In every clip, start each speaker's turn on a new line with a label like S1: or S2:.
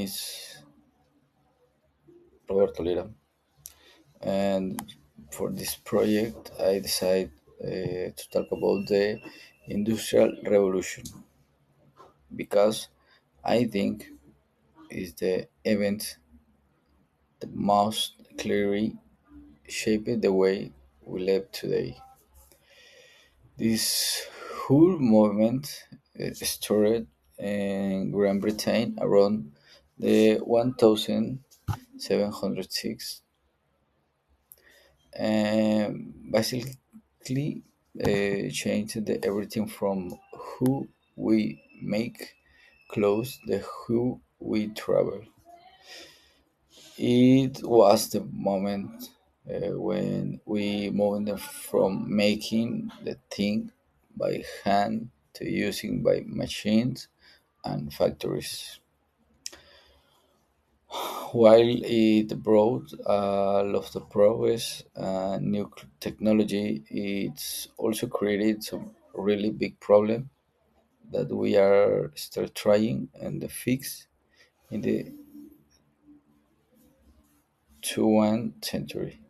S1: is Roberto Lira, and for this project, I decided to talk about the Industrial Revolution because I think is the event that most clearly shaped the way we live today. This whole movement started in Grand Britain around the 1706 and basically changed everything from who we make clothes the who we travel. It was the moment when we moved from making the thing by hand to using by machines and factories. While it brought a lot of progress and new technology, it's also created some really big problem that we are still trying and fix in the 21st century.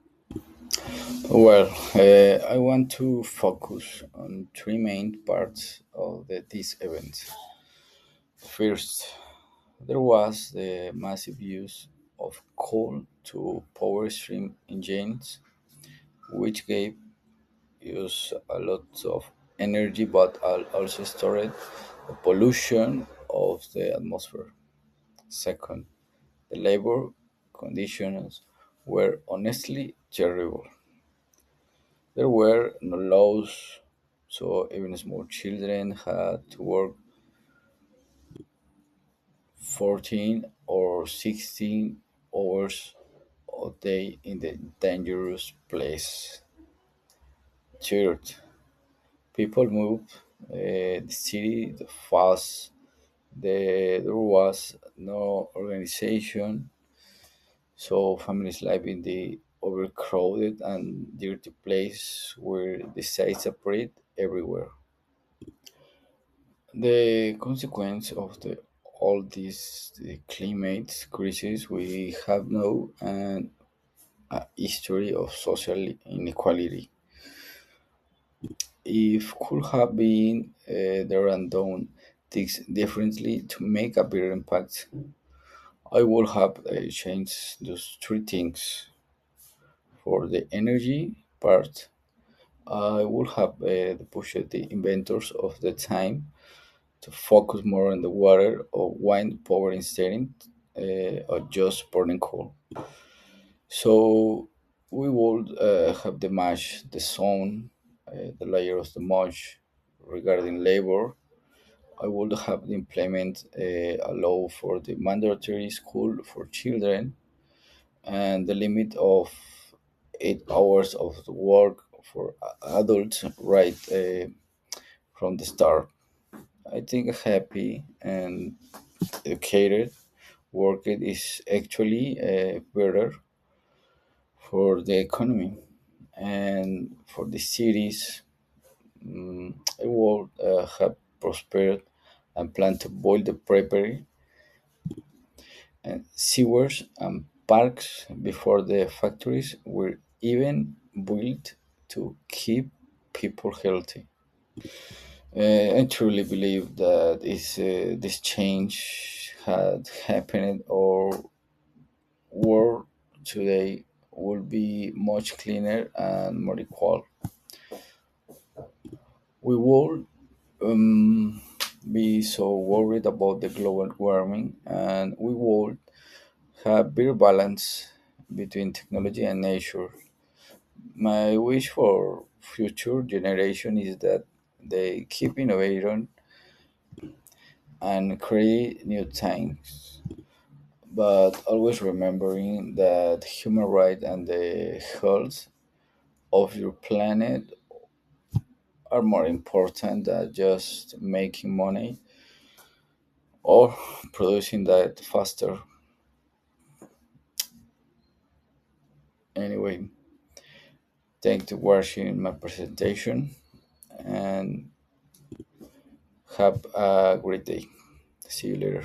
S1: Well, I want to focus on three main parts of this event. First, there was the massive use of coal to power steam engines, which gave us a lot of energy but also stored the pollution of the atmosphere. Second, the labor conditions were honestly terrible. There were no laws, so even small children had to work 14 or 16 hours a day in the dangerous place. Third, people moved the city fast. There was no organization, so families live in the overcrowded and dirty place where the sites separate everywhere. The consequence of all this the climate crisis we have now and a history of social inequality. If could have been there and done things differently to make a bigger impact, I would have changed those three things. For the energy part, I would have pushed the inventors of the time to focus more on the water or wind power instead of just burning coal. So we would have the match, the zone, the layer of the match regarding labor. I would have implement a law for the mandatory school for children and the limit of 8 hours of the work for adults right from the start. I think happy and educated work is actually better for the economy and for the cities. It will have prospered and plan to build the property and sewers and parks before the factories were even built to keep people healthy. I truly believe that this change had happened, or world today would be much cleaner and more equal. We would be so worried about the global warming, and we would have better balance between technology and nature. My wish for future generation is that they keep innovating and create new things, but always remembering that human rights and the health of your planet are more important than just making money or producing that faster. Anyway, thank you for watching my presentation and have a great day. See you later.